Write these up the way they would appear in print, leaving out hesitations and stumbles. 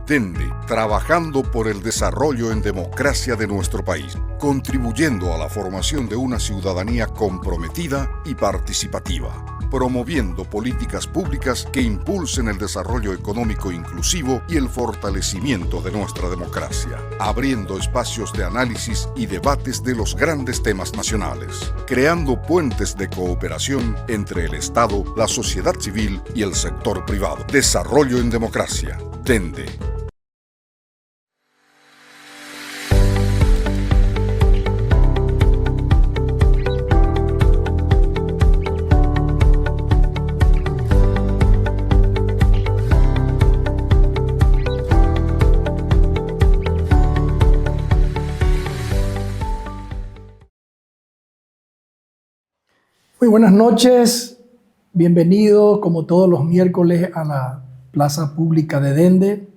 Dende, trabajando por el desarrollo en democracia de nuestro país, contribuyendo a la formación de una ciudadanía comprometida y participativa, promoviendo políticas públicas que impulsen el desarrollo económico inclusivo y el fortalecimiento de nuestra democracia, abriendo espacios de análisis y debates de los grandes temas nacionales, creando puentes de cooperación entre el Estado, la sociedad civil y el sector privado. Desarrollo en democracia. Dende. Muy buenas noches, bienvenidos como todos los miércoles a la Plaza Pública de Dende.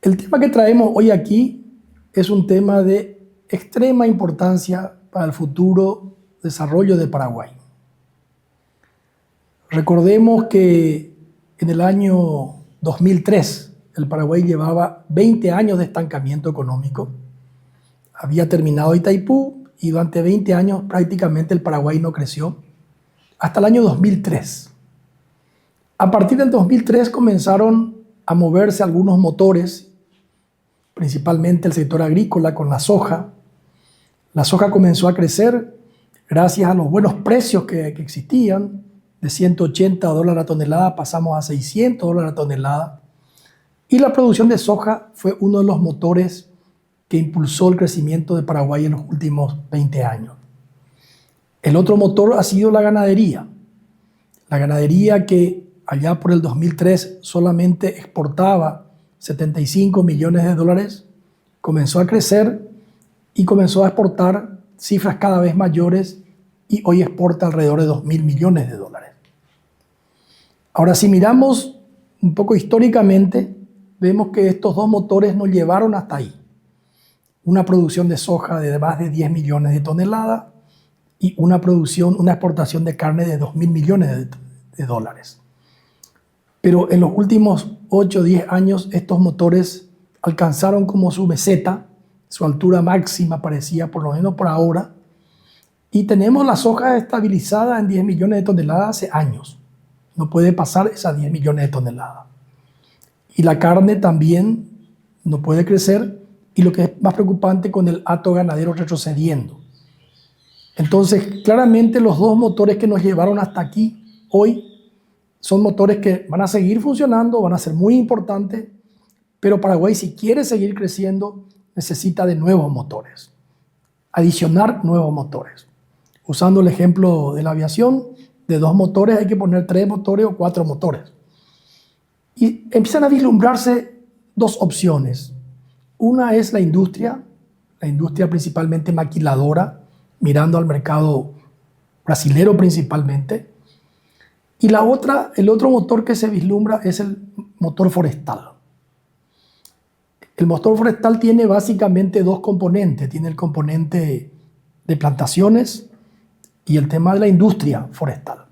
El tema que traemos hoy aquí es un tema de extrema importancia para el futuro desarrollo de Paraguay. Recordemos que en el año 2003 el Paraguay llevaba 20 años de estancamiento económico. Había terminado Itaipú y durante 20 años prácticamente el Paraguay no creció, hasta el año 2003. A partir del 2003 comenzaron a moverse algunos motores, principalmente el sector agrícola con la soja. La soja comenzó a crecer gracias a los buenos precios que existían. De $180 a tonelada pasamos a $600 a tonelada. Y la producción de soja fue uno de los motores que impulsó el crecimiento de Paraguay en los últimos 20 años. El otro motor ha sido la ganadería. La ganadería que allá por el 2003 solamente exportaba $75 millones, comenzó a crecer y comenzó a exportar cifras cada vez mayores y hoy exporta alrededor de $2.000 millones. Ahora, si miramos un poco históricamente, vemos que estos dos motores nos llevaron hasta ahí. Una producción de soja de más de 10 millones de toneladas y una exportación de carne de $2.000 millones. Pero en los últimos 8 o 10 años estos motores alcanzaron como su meseta, su altura máxima parecía, por lo menos por ahora, y tenemos la soja estabilizada en 10 millones de toneladas hace años. No puede pasar esas 10 millones de toneladas. Y la carne también no puede crecer, y lo que es más preocupante, con el hato ganadero retrocediendo. Entonces, claramente los dos motores que nos llevaron hasta aquí hoy son motores que van a seguir funcionando, van a ser muy importantes, pero Paraguay, si quiere seguir creciendo, necesita de nuevos motores, adicionar nuevos motores. Usando el ejemplo de la aviación, de 2 motores hay que poner 3 motores o 4 motores. Y empiezan a vislumbrarse 2 opciones. Una es la industria principalmente maquiladora, mirando al mercado brasilero principalmente. Y la otra, el otro motor que se vislumbra es el motor forestal. El motor forestal tiene básicamente 2 componentes. Tiene el componente de plantaciones y el tema de la industria forestal.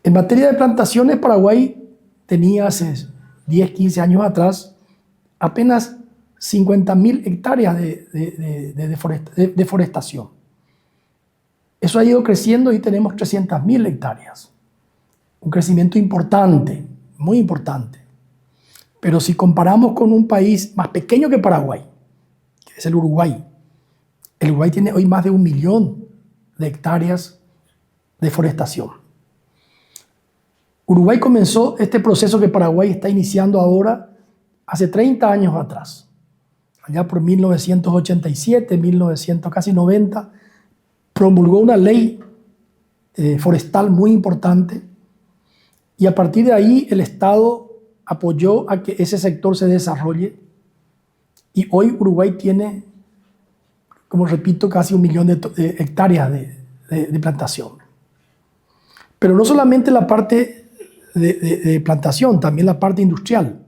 En materia de plantaciones, Paraguay tenía hace 10, 15 años atrás apenas 50.000 hectáreas de deforestación. Eso ha ido creciendo y tenemos 300.000 hectáreas. Un crecimiento importante, muy importante. Pero si comparamos con un país más pequeño que Paraguay, que es el Uruguay tiene hoy más de 1 millón de hectáreas de forestación. Uruguay comenzó este proceso que Paraguay está iniciando ahora hace 30 años atrás. Allá por 1987, casi 90, promulgó una ley forestal muy importante y a partir de ahí el Estado apoyó a que ese sector se desarrolle y hoy Uruguay tiene, como repito, casi 1 millón de hectáreas de plantación. Pero no solamente la parte de plantación, también la parte industrial.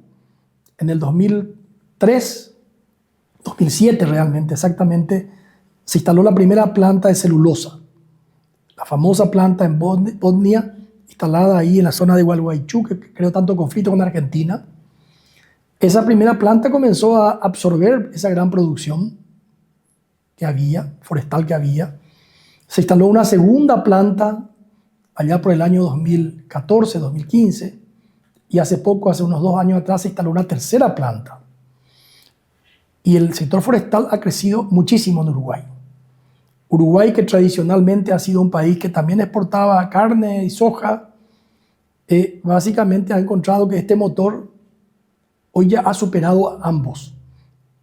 En el 2007 realmente, exactamente, se instaló la primera planta de celulosa. La famosa planta en Bosnia, instalada ahí en la zona de Gualeguaychú, que creó tanto conflicto con Argentina. Esa primera planta comenzó a absorber esa gran producción que había, forestal que había. Se instaló una segunda planta allá por el año 2014, 2015, y hace poco, hace unos 2 años atrás, se instaló una tercera planta. Y el sector forestal ha crecido muchísimo en Uruguay. Uruguay, que tradicionalmente ha sido un país que también exportaba carne y soja, básicamente ha encontrado que este motor hoy ya ha superado a ambos.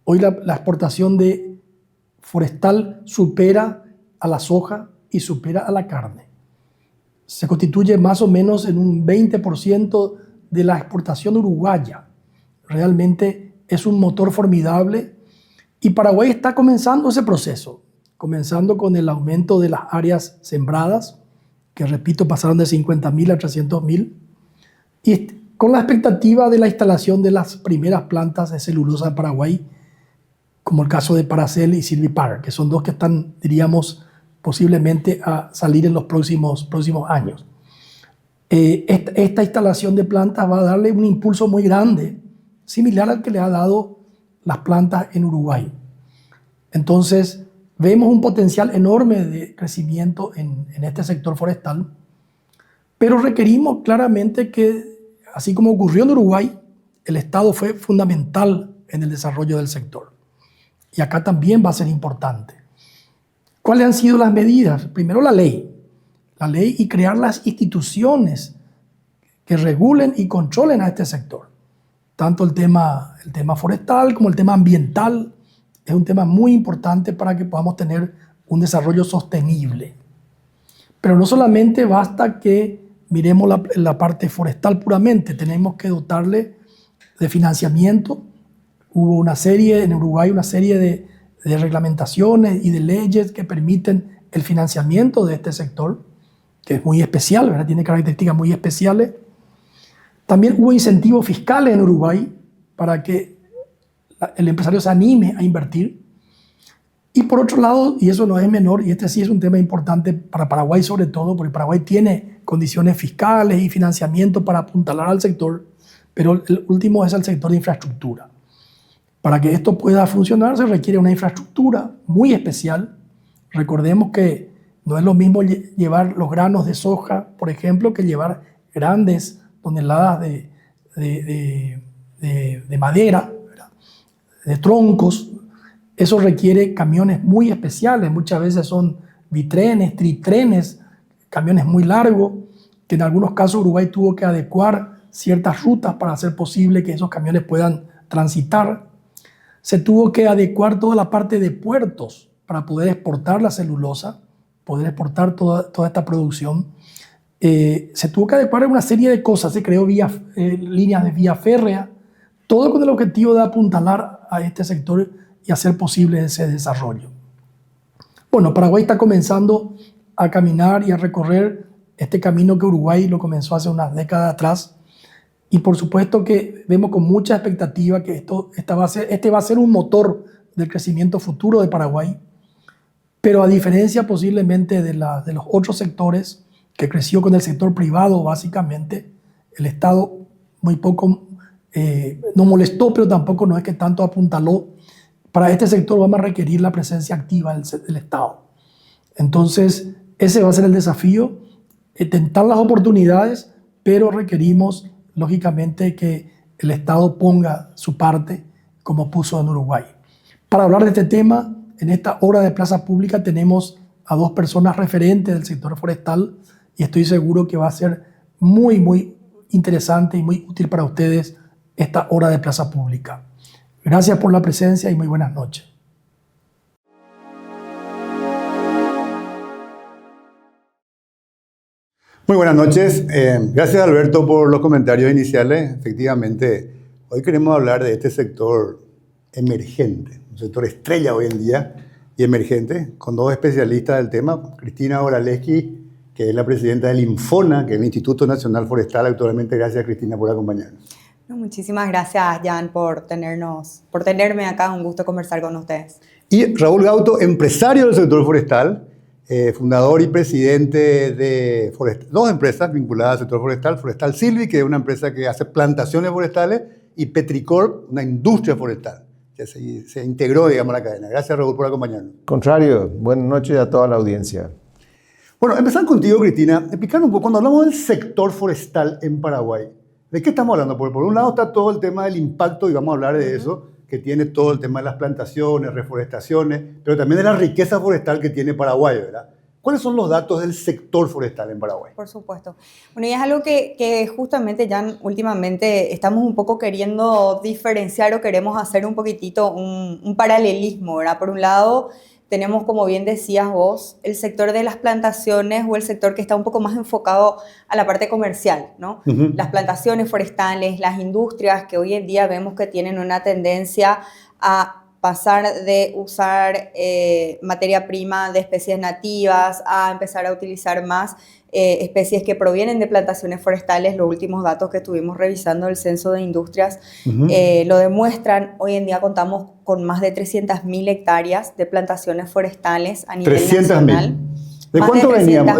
Hoy la exportación de forestal supera a la soja y supera a la carne. Se constituye más o menos en un 20% de la exportación uruguaya. Realmente es un motor formidable y Paraguay está comenzando ese proceso, comenzando con el aumento de las áreas sembradas, que repito, pasaron de 50.000 a 300.000, y con la expectativa de la instalación de las primeras plantas de celulosa de Paraguay, como el caso de Paracel y Silvipar, que son dos que están, diríamos, posiblemente a salir en los próximos años. Esta instalación de plantas va a darle un impulso muy grande, similar al que le ha dado las plantas en Uruguay. Entonces, vemos un potencial enorme de crecimiento en este sector forestal, pero requerimos claramente que, así como ocurrió en Uruguay, el Estado fue fundamental en el desarrollo del sector. Y acá también va a ser importante. ¿Cuáles han sido las medidas? Primero la ley y crear las instituciones que regulen y controlen a este sector. Tanto el tema forestal como el tema ambiental es un tema muy importante para que podamos tener un desarrollo sostenible. Pero no solamente basta que miremos la parte forestal puramente, tenemos que dotarle de financiamiento. Hubo en Uruguay una serie de reglamentaciones y de leyes que permiten el financiamiento de este sector, que es muy especial, ¿verdad? Tiene características muy especiales. También hubo incentivos fiscales en Uruguay para que el empresario se anime a invertir. Y por otro lado, y eso no es menor, y este sí es un tema importante para Paraguay sobre todo, porque Paraguay tiene condiciones fiscales y financiamiento para apuntalar al sector, pero el último es el sector de infraestructura. Para que esto pueda funcionar se requiere una infraestructura muy especial. Recordemos que no es lo mismo llevar los granos de soja, por ejemplo, que llevar grandes toneladas de madera, ¿verdad? De troncos. Eso requiere camiones muy especiales. Muchas veces son bitrenes, tritrenes, camiones muy largos, que en algunos casos Uruguay tuvo que adecuar ciertas rutas para hacer posible que esos camiones puedan transitar. Se tuvo que adecuar toda la parte de puertos para poder exportar la celulosa, poder exportar toda esta producción. Se tuvo que adecuar una serie de cosas, se creó líneas de vía férrea, todo con el objetivo de apuntalar a este sector y hacer posible ese desarrollo. Bueno, Paraguay está comenzando a caminar y a recorrer este camino que Uruguay lo comenzó hace unas décadas atrás. Y por supuesto que vemos con mucha expectativa que este va a ser un motor del crecimiento futuro de Paraguay. Pero a diferencia posiblemente de los otros sectores, que creció con el sector privado básicamente, el Estado muy poco no molestó, pero tampoco no es que tanto apuntaló. Para este sector vamos a requerir la presencia activa del Estado. Entonces, ese va a ser el desafío, tentar las oportunidades, pero requerimos lógicamente que el Estado ponga su parte como puso en Uruguay. Para hablar de este tema, en esta hora de Plaza Pública tenemos a dos personas referentes del sector forestal y estoy seguro que va a ser muy, muy interesante y muy útil para ustedes esta hora de Plaza Pública. Gracias por la presencia y muy buenas noches. Muy buenas noches. Gracias, Alberto, por los comentarios iniciales. Efectivamente, hoy queremos hablar de este sector emergente, un sector estrella hoy en día y emergente, con dos especialistas del tema. Cristina Oraleski, que es la presidenta del INFONA, que es el Instituto Nacional Forestal actualmente. Gracias, Cristina, por acompañarnos. Muchísimas gracias, Jan, por tenerme acá. Un gusto conversar con ustedes. Y Raúl Gauto, empresario del sector forestal, fundador y presidente de dos empresas vinculadas al sector forestal. Forestal Silvi, que es una empresa que hace plantaciones forestales, y Petricorp, una industria forestal que se integró, digamos, a la cadena. Gracias, Raúl, por acompañarnos. Contrario, buenas noches a toda la audiencia. Bueno, empezar contigo, Cristina, explicar un poco, cuando hablamos del sector forestal en Paraguay, ¿de qué estamos hablando? Porque por un lado está todo el tema del impacto, y vamos a hablar de eso, que tiene todo el tema de las plantaciones, reforestaciones, pero también de la riqueza forestal que tiene Paraguay, ¿verdad? ¿Cuáles son los datos del sector forestal en Paraguay? Por supuesto. Bueno, y es algo que justamente ya últimamente estamos un poco queriendo diferenciar o queremos hacer un poquitito un paralelismo, ¿verdad? Por un lado, tenemos, como bien decías vos, el sector de las plantaciones o el sector que está un poco más enfocado a la parte comercial, ¿no? Las plantaciones forestales, las industrias que hoy en día vemos que tienen una tendencia a pasar de usar materia prima de especies nativas a empezar a utilizar más especies que provienen de plantaciones forestales. Los últimos datos que estuvimos revisando del Censo de Industrias lo demuestran. Hoy en día contamos con más de 300.000 hectáreas de plantaciones forestales a nivel nacional. ¿De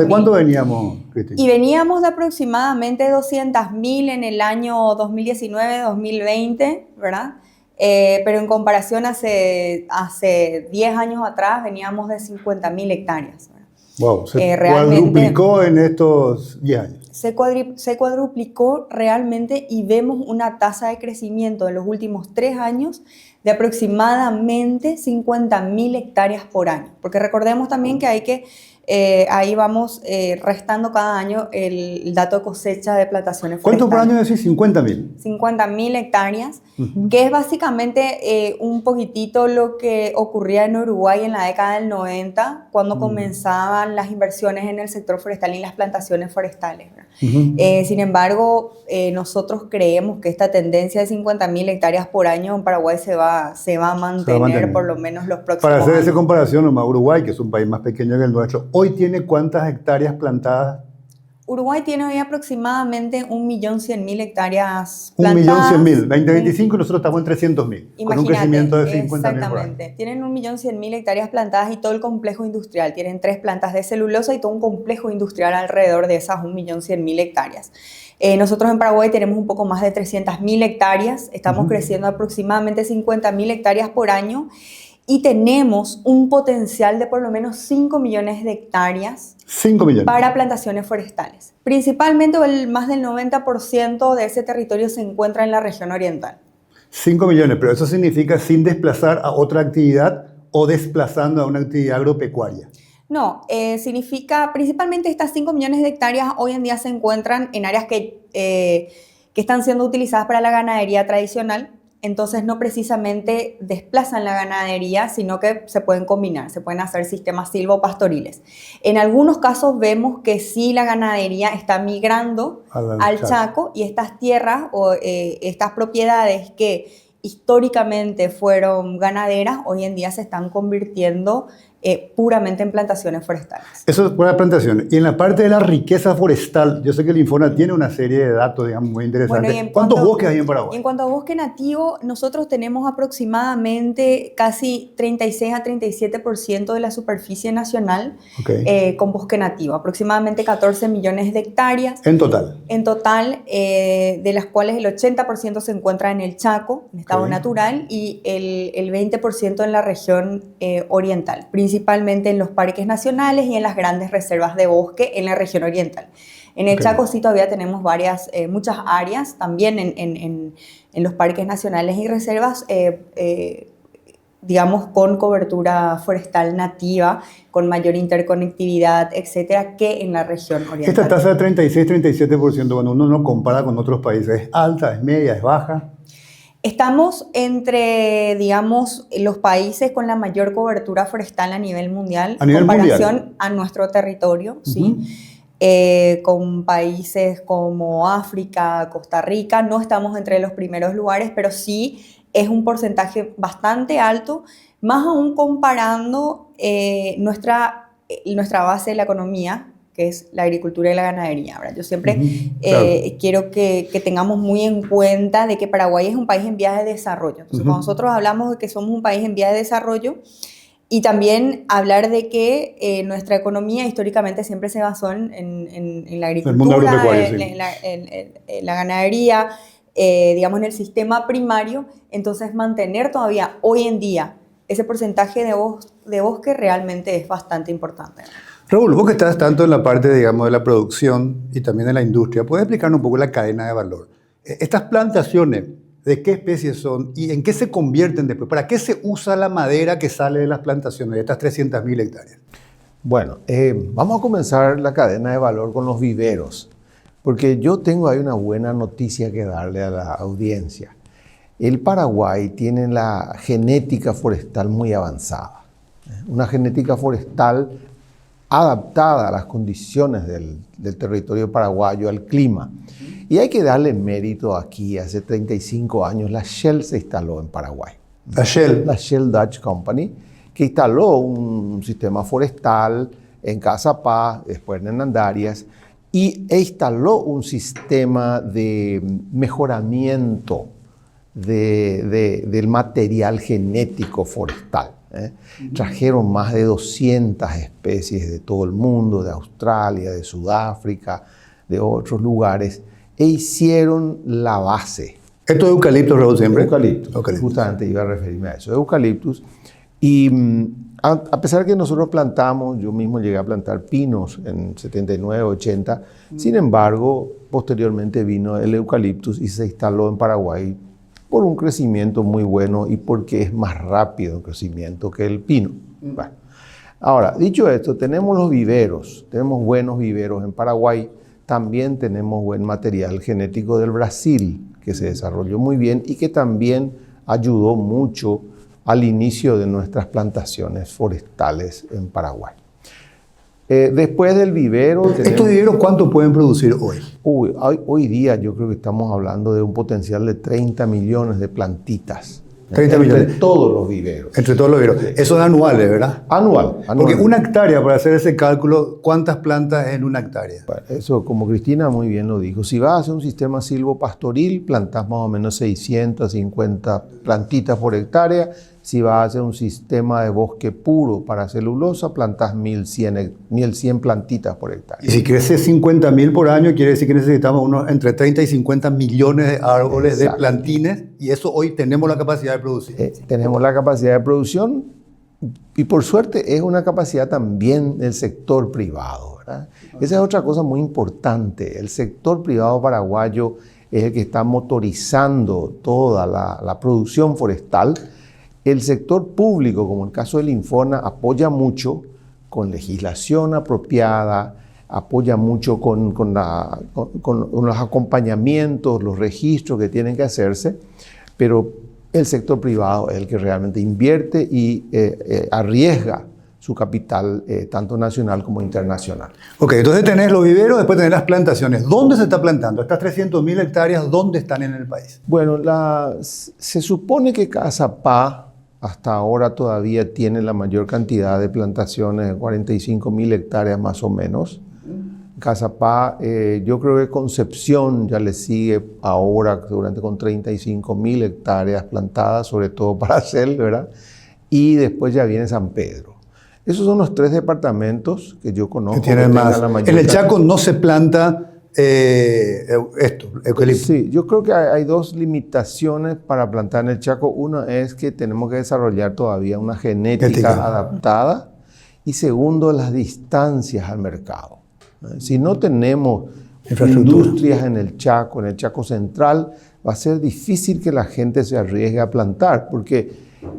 cuánto veníamos, Cristina? Y veníamos de aproximadamente 200.000 en el año 2019-2020, ¿verdad? Pero en comparación hace 10 años atrás veníamos de 50.000 hectáreas. ¿Verdad? Wow, se cuadruplicó en estos 10 años. Se cuadruplicó realmente y vemos una tasa de crecimiento en los últimos 3 años de aproximadamente 50.000 hectáreas por año. Porque recordemos también que hay que ahí vamos restando cada año el dato de cosecha de plantaciones forestales. ¿Cuánto por año decís? 50.000. 50.000 hectáreas, que es básicamente un poquitito lo que ocurría en Uruguay en la década del 90, cuando comenzaban las inversiones en el sector forestal y las plantaciones forestales. Sin embargo, nosotros creemos que esta tendencia de 50.000 hectáreas por año en Paraguay se va a mantener por lo menos los próximos años. Para hacer años. esa comparación, nomás Uruguay, que es un país más pequeño que el nuestro, ¿hoy tiene cuántas hectáreas plantadas? Uruguay tiene hoy aproximadamente 1.100.000 hectáreas plantadas. 1.100.000. 2025 nosotros estamos en 300.000, con un crecimiento de 50.000 por año. Exactamente. Tienen 1.100.000 hectáreas plantadas y todo el complejo industrial. Tienen 3 plantas de celulosa y todo un complejo industrial alrededor de esas 1.100.000 hectáreas. Nosotros en Paraguay tenemos un poco más de 300.000 hectáreas. Estamos creciendo aproximadamente 50.000 hectáreas por año. Y tenemos un potencial de por lo menos 5 millones de hectáreas 5 millones. Para plantaciones forestales. Principalmente más del 90% de ese territorio se encuentra en la región oriental. 5 millones, pero eso significa sin desplazar a otra actividad o desplazando a una actividad agropecuaria. No, significa principalmente estas 5 millones de hectáreas hoy en día se encuentran en áreas que están siendo utilizadas para la ganadería tradicional. Entonces no precisamente desplazan la ganadería, sino que se pueden combinar, se pueden hacer sistemas silvopastoriles. En algunos casos vemos que sí la ganadería está migrando al Chaco y estas tierras o estas propiedades que históricamente fueron ganaderas, hoy en día se están convirtiendo puramente en plantaciones forestales. Eso es pura plantaciones. Y en la parte de la riqueza forestal, yo sé que el Infona tiene una serie de datos, digamos, muy interesantes. Bueno, ¿Cuántos bosques hay en Paraguay? En cuanto a bosque nativo, nosotros tenemos aproximadamente casi 36 a 37% de la superficie nacional con bosque nativo, aproximadamente 14 millones de hectáreas. ¿En total? En total, de las cuales el 80% se encuentra en el Chaco, en estado natural, y el 20% en la región oriental, principalmente en los parques nacionales y en las grandes reservas de bosque en la región oriental. En el Chaco sí todavía tenemos muchas áreas, también en los parques nacionales y reservas, digamos, con cobertura forestal nativa, con mayor interconectividad, etcétera, que en la región oriental. Esta tasa de 36-37%, cuando uno no compara con otros países, ¿es alta, es media, es baja? Estamos entre, digamos, los países con la mayor cobertura forestal a nivel mundial, en comparación a nuestro territorio, ¿sí? Con países como África, Costa Rica, no estamos entre los primeros lugares, pero sí es un porcentaje bastante alto, más aún comparando nuestra base de la economía, que es la agricultura y la ganadería, ¿verdad? Yo siempre quiero que tengamos muy en cuenta de que Paraguay es un país en vías de desarrollo. Entonces, cuando nosotros hablamos de que somos un país en vías de desarrollo, y también hablar de que nuestra economía históricamente siempre se basó en la agricultura, en la ganadería, digamos, en el sistema primario, entonces mantener todavía hoy en día ese porcentaje de bosque realmente es bastante importante. Raúl, vos que estás tanto en la parte, digamos, de la producción y también de la industria, ¿puedes explicarnos un poco la cadena de valor? Estas plantaciones, ¿de qué especies son y en qué se convierten después? ¿Para qué se usa la madera que sale de las plantaciones, de estas 300.000 hectáreas? Bueno, vamos a comenzar la cadena de valor con los viveros, porque yo tengo ahí una buena noticia que darle a la audiencia. El Paraguay tiene la genética forestal muy avanzada, una genética forestal adaptada a las condiciones del territorio paraguayo, al clima. Y hay que darle mérito aquí. Hace 35 años la Shell se instaló en Paraguay. La Shell. La Shell Dutch Company, que instaló un sistema forestal en Caazapá, después en Hernandarias, e instaló un sistema de mejoramiento del material genético forestal. Trajeron más de 200 especies de todo el mundo, de Australia, de Sudáfrica, de otros lugares, e hicieron la base. ¿Esto es eucaliptus, Raúl, siempre? Eucaliptus. Justamente iba a referirme a eso, eucaliptus. Y a pesar de que nosotros plantamos, yo mismo llegué a plantar pinos en 79, 80, sin embargo, posteriormente vino el eucaliptus y se instaló en Paraguay por un crecimiento muy bueno y porque es más rápido el crecimiento que el pino. Bueno, ahora, dicho esto, tenemos los viveros, tenemos buenos viveros en Paraguay, también tenemos buen material genético del Brasil, que se desarrolló muy bien y que también ayudó mucho al inicio de nuestras plantaciones forestales en Paraguay. Después del vivero... ¿Estos viveros cuánto pueden producir hoy? Hoy día yo creo que estamos hablando de un potencial de 30 millones de plantitas. 30 millones. Entre todos los viveros. Entre todos los viveros. Sí. Eso es anuales, ¿verdad? Anual. Porque una hectárea, para hacer ese cálculo, ¿cuántas plantas en una hectárea? Bueno, eso, como Cristina muy bien lo dijo, si vas a hacer un sistema silvopastoril, plantas más o menos 650 plantitas por hectárea. Si vas a hacer un sistema de bosque puro para celulosa, plantas 1.100 plantitas por hectárea. Y si crece 50.000 por año, quiere decir que necesitamos entre 30 y 50 millones de árboles. Exacto. De plantines, y eso hoy tenemos la capacidad de producir. Tenemos la capacidad de producción y por suerte es una capacidad también del sector privado, ¿verdad? Esa es otra cosa muy importante. El sector privado paraguayo es el que está motorizando toda la producción forestal. El sector público, como el caso del Infona, apoya mucho con legislación apropiada, apoya mucho con los acompañamientos, los registros que tienen que hacerse, pero el sector privado es el que realmente invierte y arriesga su capital, tanto nacional como internacional. Ok, entonces tenés los viveros, después tenés las plantaciones. ¿Dónde se está plantando? Estas 300.000 hectáreas, ¿dónde están en el país? Bueno, se supone que Caazapá hasta ahora todavía tiene la mayor cantidad de plantaciones, de 45.000 hectáreas más o menos. Caazapá, yo creo que Concepción ya le sigue ahora seguramente con 35.000 hectáreas plantadas, sobre todo para hacer, ¿verdad? Y después ya viene San Pedro. Esos son los 3 departamentos que yo conozco. Que tienen más. En el Chaco no se planta eucalipto. Sí, yo creo que hay 2 limitaciones para plantar en el Chaco. Una es que tenemos que desarrollar todavía una genética adaptada y segundo, las distancias al mercado. Si no tenemos industrias en el Chaco central, va a ser difícil que la gente se arriesgue a plantar porque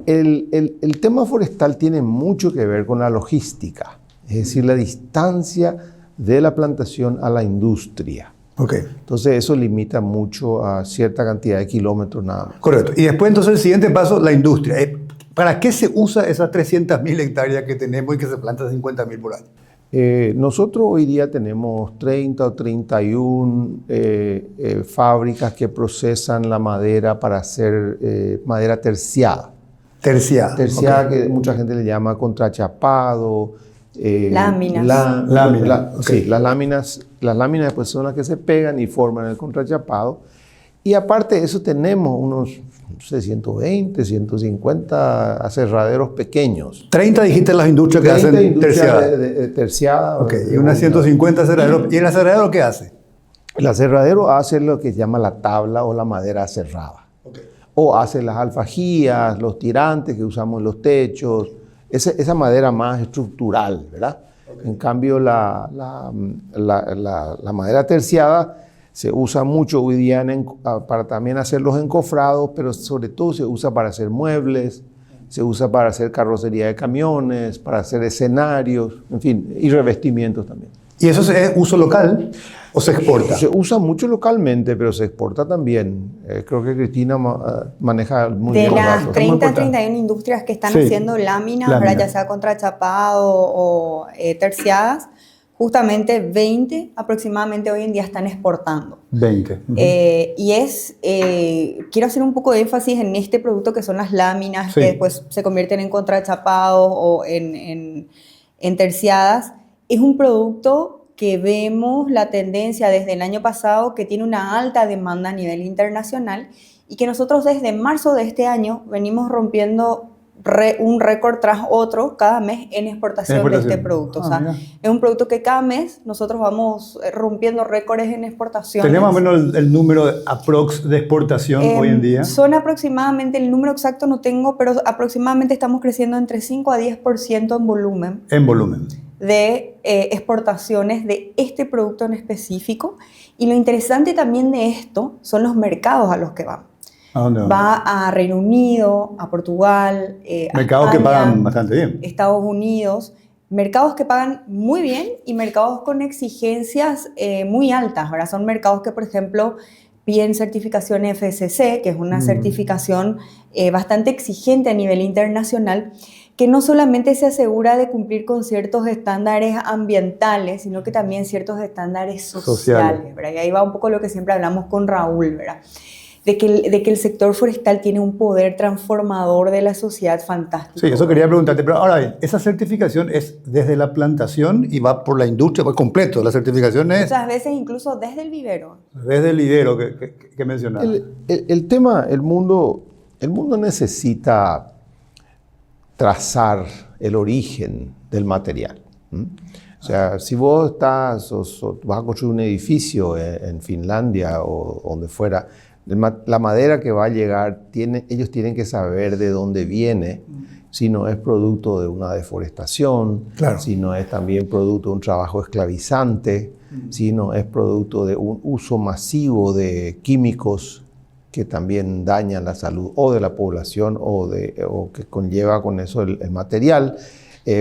el tema forestal tiene mucho que ver con la logística, es decir, la distancia de la plantación a la industria. Okay. Entonces eso limita mucho a cierta cantidad de kilómetros nada más. Correcto. Y después entonces el siguiente paso, la industria. ¿Para qué se usa esas 300.000 hectáreas que tenemos y que se plantan 50.000 por año? Nosotros hoy día tenemos 30 o 31 fábricas que procesan la madera para hacer madera terciada. Terciada. Terciada, okay. Que mucha gente le llama contrachapado. Láminas. Sí, las láminas después son las que se pegan y forman el contrachapado. Y aparte de eso tenemos unos 120, 150 aserraderos pequeños. 30 dijiste las industrias que hacen terciada. Terciada. Ok, y unas 150 aserraderos. ¿Y el aserradero qué hace? El aserradero hace lo que se llama la tabla o la madera aserrada. Okay. O hace las alfajías, los tirantes que usamos en los techos, esa madera más estructural, ¿verdad? Okay. En cambio, la madera terciada se usa mucho hoy día para también hacer los encofrados, pero sobre todo se usa para hacer muebles, se usa para hacer carrocería de camiones, para hacer escenarios, en fin, y revestimientos también. ¿Y eso es uso local o se exporta? Se usa mucho localmente, pero se exporta también. Creo que Cristina maneja muy bien los datos. De las 30 a 31 industrias que están haciendo láminas, ¿verdad? Ya sea contrachapado o terciadas, justamente 20 aproximadamente hoy en día están exportando. 20. Quiero hacer un poco de énfasis en este producto que son las láminas, que después se convierten en contrachapados o en terciadas. Es un producto que vemos la tendencia desde el año pasado que tiene una alta demanda a nivel internacional y que nosotros desde marzo de este año venimos rompiendo un récord tras otro cada mes en exportación de este producto. O sea, es un producto que cada mes nosotros vamos rompiendo récords en exportación. ¿Tenemos más o menos el número aprox de exportación hoy en día? Son aproximadamente, el número exacto no tengo, pero aproximadamente estamos creciendo entre 5 a 10% en volumen. En volumen. De exportaciones de este producto en específico. Y lo interesante también de esto son los mercados a los que va. ¿A dónde va? Va a Reino Unido, a Portugal, mercados a España, que pagan bastante bien. Estados Unidos, mercados que pagan muy bien y mercados con exigencias muy altas. Ahora son mercados que, por ejemplo, piden certificación FSC, que es una certificación bastante exigente a nivel internacional, que no solamente se asegura de cumplir con ciertos estándares ambientales, sino que también ciertos estándares sociales, ¿verdad? Y ahí va un poco lo que siempre hablamos con Raúl, ¿verdad? De que el sector forestal tiene un poder transformador de la sociedad fantástico. Sí, eso quería preguntarte. Pero ahora bien, esa certificación es desde la plantación y va por la industria, por completo. La certificación es... Muchas veces incluso desde el vivero. Desde el vivero que mencionaba. El tema, el mundo necesita trazar el origen del material. O sea, si vos vas a construir un edificio en Finlandia o donde fuera, la madera que va a llegar, ellos tienen que saber de dónde viene, si no es producto de una deforestación, si no es también producto de un trabajo esclavizante, si no es producto de un uso masivo de químicos que también dañan la salud o de la población o que conlleva con eso el material.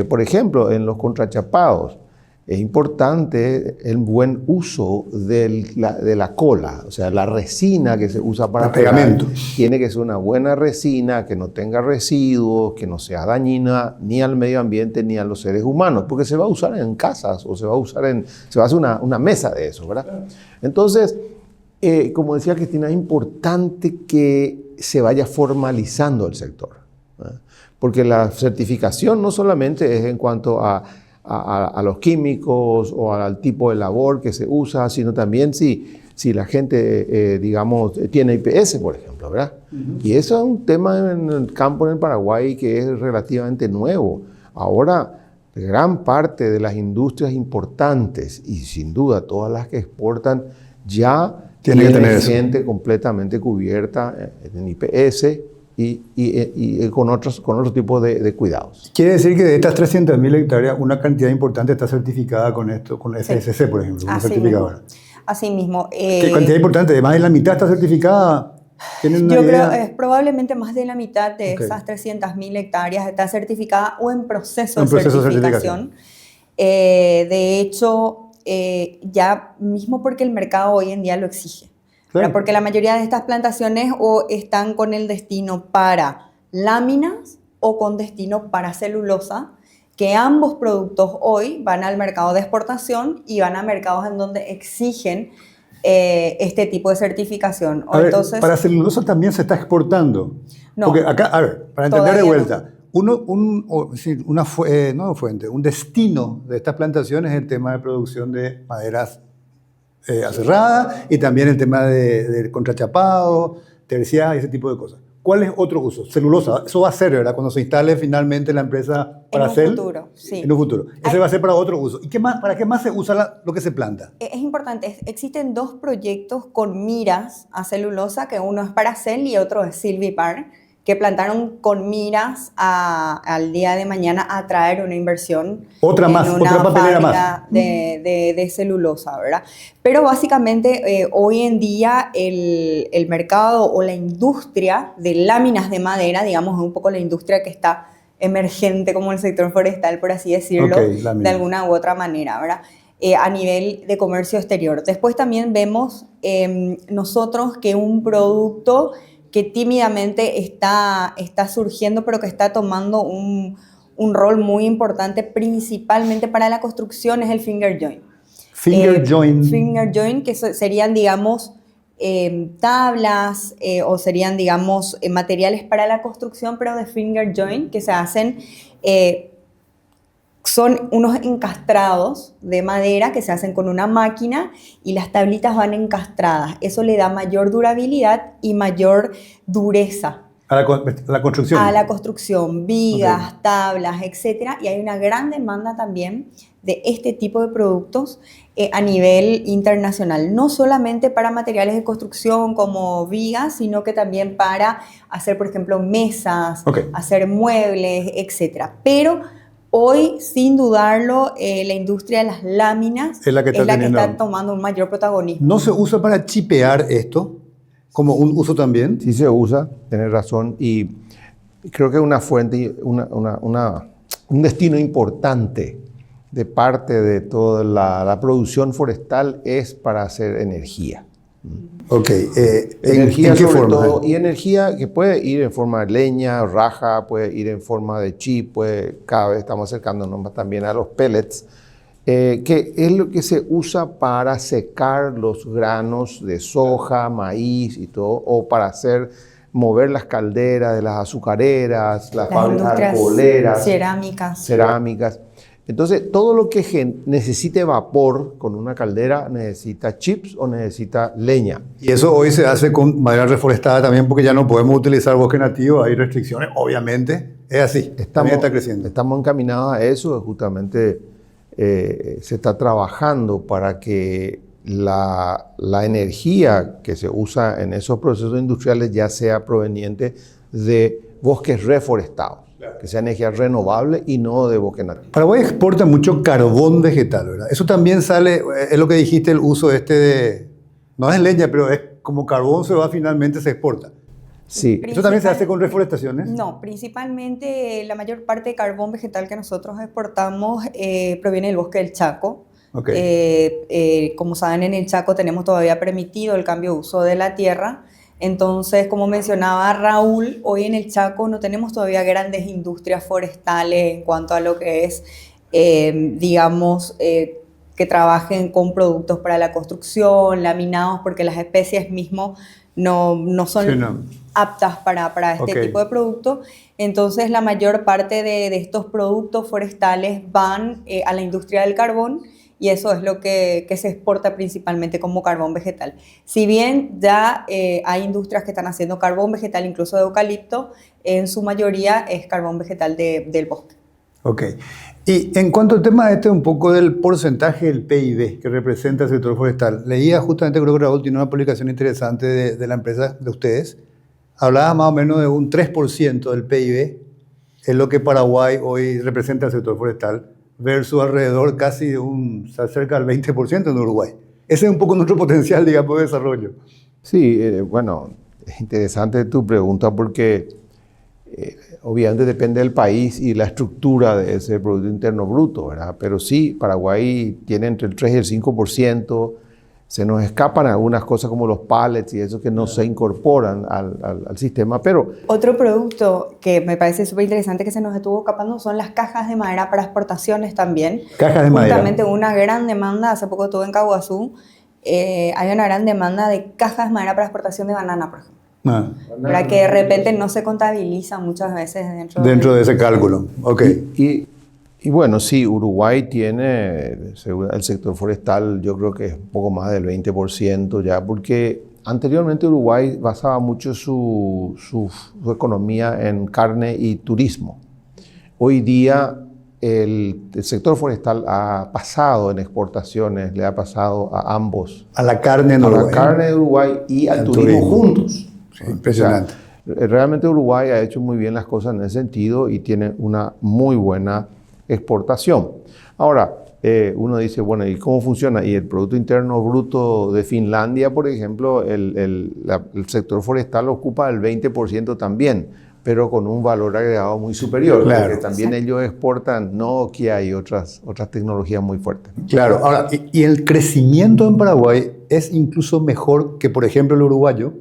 Por ejemplo, en los contrachapados es importante el buen uso de la cola, o sea, la resina que se usa para pegamento. Tiene que ser una buena resina, que no tenga residuos, que no sea dañina ni al medio ambiente ni a los seres humanos, porque se va a usar en casas o se va a hacer una mesa de eso, ¿verdad? Entonces, como decía Cristina, es importante que se vaya formalizando el sector, ¿verdad? Porque la certificación no solamente es en cuanto a los químicos o al tipo de labor que se usa, sino también si la gente, digamos, tiene IPS, por ejemplo, ¿verdad? Y eso es un tema en el campo en el Paraguay que es relativamente nuevo. Ahora, gran parte de las industrias importantes, y sin duda todas las que exportan, ya tienen gente completamente cubierta en IPS y con otros tipos de cuidados. Quiere decir que de estas 300.000 hectáreas, una cantidad importante está certificada con esto, con FSC, por ejemplo. Así mismo. ¿Qué cantidad importante? ¿Más de la mitad está certificada? Yo creo que es probablemente más de la mitad de esas 300.000 hectáreas está certificada o en proceso de certificación. De hecho, ya mismo porque el mercado hoy en día lo exige. Claro. Porque la mayoría de estas plantaciones o están con el destino para láminas o con destino para celulosa, que ambos productos hoy van al mercado de exportación y van a mercados en donde exigen este tipo de certificación. Entonces, para celulosa también se está exportando. No. Porque acá, a ver, para entender de vuelta, un destino de estas plantaciones es el tema de producción de maderas aserrada y también el tema de contrachapado, terciada y ese tipo de cosas. ¿Cuál es otro uso? Celulosa, eso va a ser, ¿verdad? Cuando se instale finalmente la empresa para hacer. En un futuro, sí. En un futuro. Ese va a ser para otro uso. ¿Y qué más, para qué más se usa lo que se planta? Es importante, existen dos proyectos con miras a celulosa, que uno es Paracel y otro es Silvipar, que plantaron con miras al día de mañana a traer una inversión Otra en más, una otra papelera fábrica más. de celulosa, ¿verdad? Pero básicamente hoy en día el mercado o la industria de láminas de madera, digamos, es un poco la industria que está emergente como el sector forestal, por así decirlo, Ok, láminas. de alguna u otra manera, ¿verdad? A nivel de comercio exterior. Después también vemos nosotros que un producto que tímidamente está surgiendo, pero que está tomando un rol muy importante, principalmente para la construcción, es el finger joint. Finger joint. Finger joint, que serían, digamos, tablas o serían, digamos, materiales para la construcción, pero de finger joint, que se hacen... son unos encastrados de madera que se hacen con una máquina y las tablitas van encastradas. Eso le da mayor durabilidad y mayor dureza A la construcción. a la construcción, vigas, Ok. tablas, etc. Y hay una gran demanda también de este tipo de productos a nivel internacional. No solamente para materiales de construcción como vigas, sino que también para hacer, por ejemplo, mesas, Ok. hacer muebles, etc. Pero hoy, sin dudarlo, la industria de las láminas Es la que está tomando un mayor protagonismo. ¿No se usa para chipear esto como un uso también? Sí se usa, tenés razón, y creo que una fuente, un destino importante de parte de toda la producción forestal es para hacer energía. Ok. Energía ¿En qué sobre forma? todo, y energía que puede ir en forma de leña, raja, puede ir en forma de chip, cada vez estamos acercándonos más también a los pellets, que es lo que se usa para secar los granos de soja, maíz y todo, o para mover las calderas de las azucareras, las fábricas industrias alcoholeras, cerámicas. Entonces, todo lo que necesite vapor con una caldera necesita chips o necesita leña. Y eso hoy se hace con madera reforestada también porque ya no podemos utilizar bosque nativo, hay restricciones, obviamente. Es así, también está creciendo. Estamos encaminados a eso, justamente se está trabajando para que la energía que se usa en esos procesos industriales ya sea proveniente de bosques reforestados, que sea energía renovable y no de bosque nativo. Paraguay exporta mucho carbón vegetal, ¿verdad? Eso también sale, es lo que dijiste, el uso no es leña, pero es como carbón se va, finalmente se exporta. Sí. ¿Eso también se hace con reforestaciones? No, principalmente la mayor parte de carbón vegetal que nosotros exportamos proviene del bosque del Chaco. Okay. Como saben, en el Chaco tenemos todavía permitido el cambio de uso de la tierra. Entonces, como mencionaba Raúl, hoy en el Chaco no tenemos todavía grandes industrias forestales en cuanto a lo que es, digamos, que trabajen con productos para la construcción, laminados, porque las especies mismas no son aptas para este tipo de producto. Entonces, la mayor parte de estos productos forestales van a la industria del carbón, y eso es lo que se exporta principalmente como carbón vegetal. Si bien ya hay industrias que están haciendo carbón vegetal, incluso de eucalipto, en su mayoría es carbón vegetal del bosque. Ok. Y en cuanto al tema un poco del porcentaje del PIB que representa el sector forestal, leía justamente, creo que Raúl tiene una publicación interesante de la empresa de ustedes, hablaba más o menos de un 3% del PIB, es lo que Paraguay hoy representa el sector forestal, versus alrededor casi cerca del 20% en Uruguay. Ese es un poco nuestro potencial, digamos, de desarrollo. Sí, bueno, es interesante tu pregunta porque obviamente depende del país y la estructura de ese Producto Interno Bruto, ¿verdad? Pero sí, Paraguay tiene entre el 3 y el 5%, se nos escapan algunas cosas como los pallets y eso que no se incorporan al sistema, pero... Otro producto que me parece súper interesante que se nos estuvo escapando son las cajas de madera para exportaciones también. Cajas de madera. Justamente una gran demanda, hace poco estuve en Caguazú, hay una gran demanda de cajas de madera para exportación de banana, por ejemplo. Para que de repente no se contabiliza muchas veces dentro de ese cálculo. Okay. Y bueno, sí, Uruguay tiene el sector forestal, yo creo que es un poco más del 20% ya, porque anteriormente Uruguay basaba mucho su economía en carne y turismo. Hoy día el sector forestal ha pasado en exportaciones, le ha pasado a ambos. A la carne en a Uruguay. la carne de Uruguay y al turismo juntos. Sí, impresionante. O sea, realmente Uruguay ha hecho muy bien las cosas en ese sentido y tiene una muy buena exportación. Ahora, uno dice, bueno, ¿y cómo funciona? Y el Producto Interno Bruto de Finlandia, por ejemplo, el sector forestal ocupa el 20% también, pero con un valor agregado muy superior, Claro. porque también ellos exportan Nokia y otras tecnologías muy fuertes. Claro, ahora, y el crecimiento en Paraguay es incluso mejor que, por ejemplo, el uruguayo.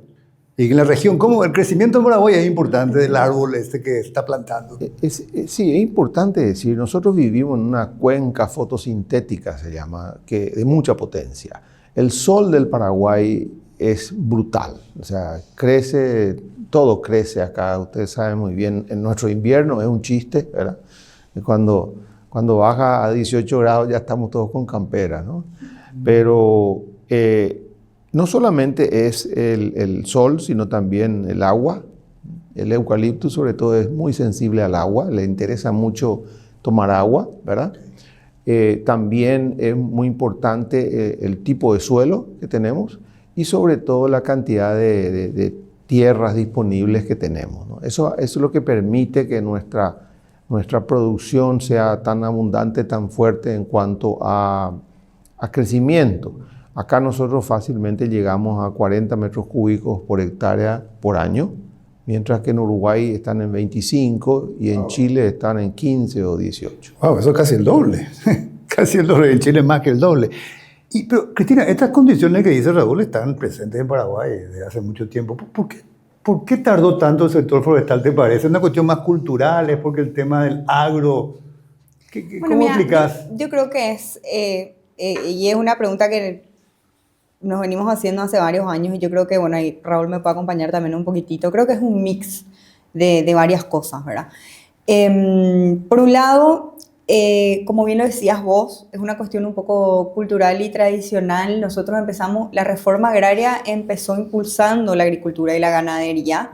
Y en la región, ¿cómo? El crecimiento en Paraguay es importante del árbol este que está plantando. Sí, es importante decir, nosotros vivimos en una cuenca fotosintética, se llama, de mucha potencia. El sol del Paraguay es brutal, o sea, todo crece acá, ustedes saben muy bien, en nuestro invierno es un chiste, ¿verdad? Cuando baja a 18 grados ya estamos todos con campera, ¿no? Pero no solamente es el sol, sino también el agua. El eucalipto, sobre todo, es muy sensible al agua, le interesa mucho tomar agua, ¿verdad? También es muy importante el tipo de suelo que tenemos y sobre todo la cantidad de tierras disponibles que tenemos, ¿no? Eso es lo que permite que nuestra producción sea tan abundante, tan fuerte en cuanto a crecimiento. Acá nosotros fácilmente llegamos a 40 metros cúbicos por hectárea por año, mientras que en Uruguay están en 25 y en Chile están en 15 o 18. Wow, eso es casi el doble. Casi el doble. En Chile es más que el doble. Pero, Cristina, estas condiciones que dice Raúl están presentes en Paraguay desde hace mucho tiempo. ¿Por qué tardó tanto el sector forestal, te parece? ¿Es una cuestión más cultural? ¿Es porque el tema del agro? ¿Cómo explicas? Yo creo que y es una pregunta que nos venimos haciendo hace varios años y yo creo que, bueno, ahí Raúl me puede acompañar también un poquitito. Creo que es un mix de varias cosas, ¿verdad? Por un lado, como bien lo decías vos, es una cuestión un poco cultural y tradicional. Nosotros la reforma agraria empezó impulsando la agricultura y la ganadería.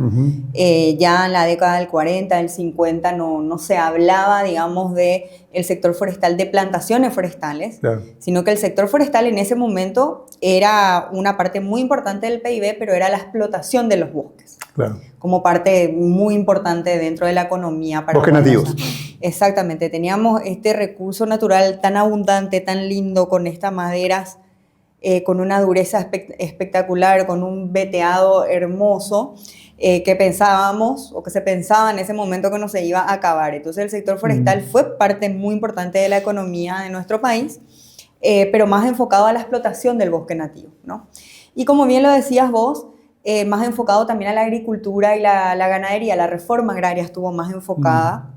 Ya en la década del 40, del 50, no se hablaba, digamos, de el sector forestal, de plantaciones forestales, claro, sino que el sector forestal en ese momento era una parte muy importante del PIB, pero era la explotación de los bosques, claro, como parte muy importante dentro de la economía. Bosques nativos. Exactamente, teníamos este recurso natural tan abundante, tan lindo, con estas maderas, con una dureza espectacular, con un veteado hermoso, que pensábamos, o que se pensaba en ese momento que no se iba a acabar. Entonces el sector forestal fue parte muy importante de la economía de nuestro país, pero más enfocado a la explotación del bosque nativo, ¿no? Y como bien lo decías vos, más enfocado también a la agricultura y la ganadería. La reforma agraria estuvo más enfocada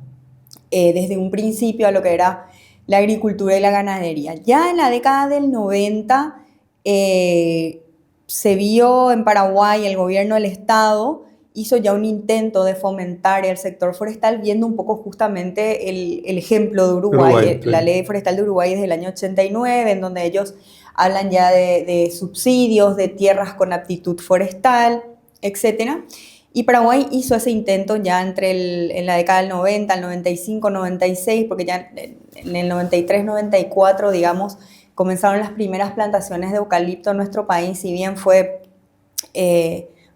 desde un principio a lo que era la agricultura y la ganadería. Ya en la década del 90 se vio en Paraguay, el gobierno del Estado hizo ya un intento de fomentar el sector forestal, viendo un poco justamente el ejemplo de Uruguay, la sí, Ley Forestal de Uruguay desde el año 89, en donde ellos hablan ya de subsidios, de tierras con aptitud forestal, etc. Y Paraguay hizo ese intento ya en la década del 90, el 95, 96, porque ya en el 93, 94, digamos, comenzaron las primeras plantaciones de eucalipto en nuestro país. Si bien fue